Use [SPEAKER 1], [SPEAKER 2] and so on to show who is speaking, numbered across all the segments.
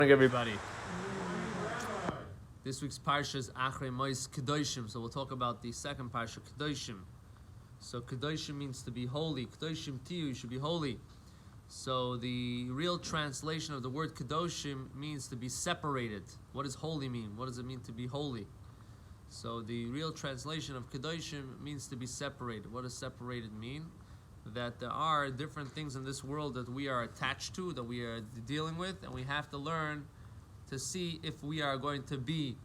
[SPEAKER 1] Morning, everybody. This week's parsha is Achrei Mois Kedoshim, so we'll talk about the second parsha, Kedoshim. So Kedoshim means to be holy. Kedoshim Tiyu, you should be holy. So the real translation of the word Kedoshim means to be separated. What does holy mean? What does it mean to be holy? So the real translation of Kedoshim means to be separated. What does separated mean? That there are different things in this world that we are attached to, that we are dealing with, and we have to learn to see if we are going to be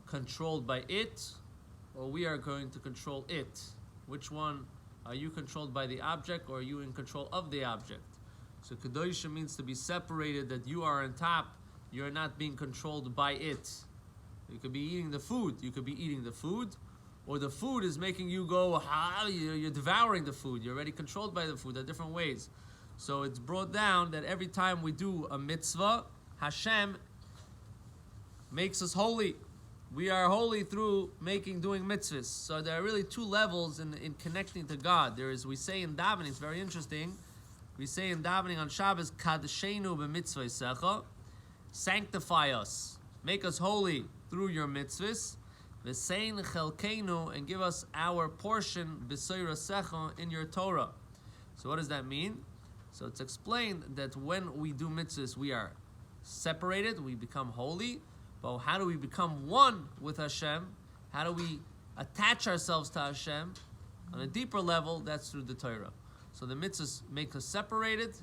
[SPEAKER 1] controlled by it or we are going to control it. Which one? Are you controlled by the object or are you in control of the object? So Kedoshim means to be separated, that you are on top, you're not being controlled by it. You could be eating the food, or the food is making you go, you're devouring the food. You're already controlled by the food. There are different ways. So it's brought down that every time we do a mitzvah, Hashem makes us holy. We are holy through doing mitzvahs. So there are really two levels in connecting to God. We say in davening, it's very interesting. We say in davening on Shabbos, Kadeshenu b'mitzvah, sanctify us, make us holy through your mitzvahs. V'sein chelkeinu, and give us our portion b'soirasecha in your Torah. So what does that mean? So it's explained that when we do mitzvahs, we are separated, we become holy. But how do we become one with Hashem? How do we attach ourselves to Hashem? On a deeper level, that's through the Torah. So the mitzvahs make us separated,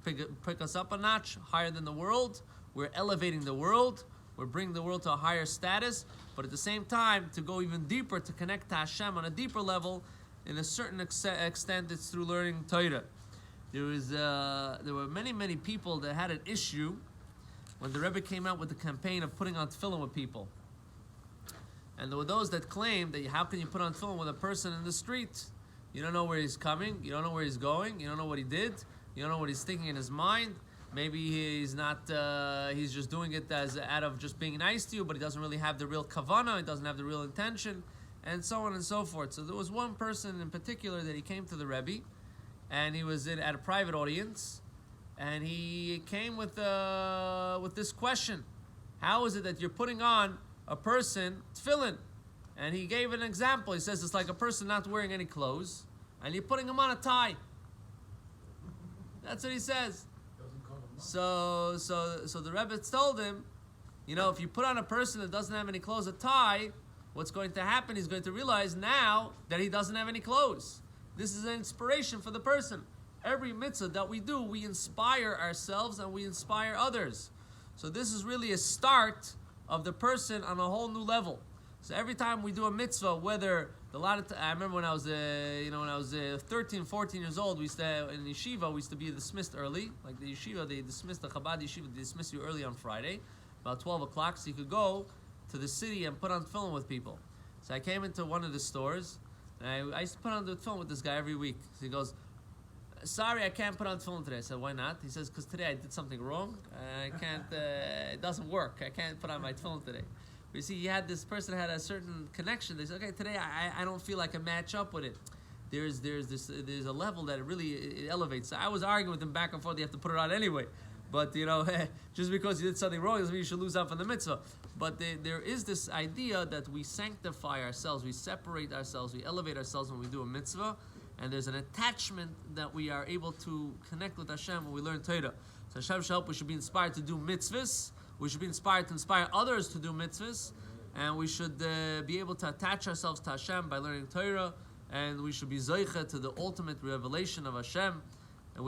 [SPEAKER 1] pick us up a notch, higher than the world. We're elevating the world. We're bringing the world to a higher status, but at the same time, to go even deeper, to connect to Hashem on a deeper level, in a certain extent, it's through learning Torah. There were many people that had an issue when the Rebbe came out with the campaign of putting on tefillin with people. And there were those that claimed that how can you put on tefillin with a person in the street? You don't know where he's coming, you don't know where he's going, you don't know what he did, you don't know what he's thinking in his mind. Maybe he's not, he's just doing it out of just being nice to you, but he doesn't really have the real kavanah, he doesn't have the real intention, and so on and so forth. So there was one person in particular that he came to the Rebbe, and he was at a private audience, and he came with this question: how is it that you're putting on a person tefillin? And he gave an example. He says it's like a person not wearing any clothes, and you're putting him on a tie. That's what he says. So the Rebbe told him, if you put on a person that doesn't have any clothes, a tie, what's going to happen? He's going to realize now that he doesn't have any clothes. This is an inspiration for the person. Every mitzvah that we do, we inspire ourselves and we inspire others. So this is really a start of the person on a whole new level. So every time we do a mitzvah, whether I remember when I was 13, 14 years old, we used to, in yeshiva, we used to be dismissed early. Like the yeshiva, they dismissed the Chabad yeshiva, they dismissed you early on Friday, about 12 o'clock, so you could go to the city and put on tefillin with people. So I came into one of the stores, and I used to put on the tefillin with this guy every week. So he goes, sorry, I can't put on tefillin today. I said, why not? He says, because today I did something wrong. I can't, it doesn't work. I can't put on my tefillin today. But you see, this person had a certain connection. They said, okay, today I don't feel like I match up with it. There's a level that it elevates. So I was arguing with him back and forth. You have to put it on anyway. But just because you did something wrong doesn't mean you should lose out on the mitzvah. But there is this idea that we sanctify ourselves, we separate ourselves, we elevate ourselves when we do a mitzvah, and there's an attachment that we are able to connect with Hashem when we learn Torah. So Hashem should help. We should be inspired to do mitzvahs. We should be inspired to inspire others to do mitzvahs, and we should be able to attach ourselves to Hashem by learning Torah, and we should be zoicha to the ultimate revelation of Hashem, and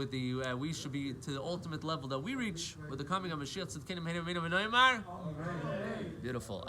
[SPEAKER 1] we should be to the ultimate level that we reach with the coming of Mashiach Tzidkenu Meinu Meinu V'Noimar. Beautiful.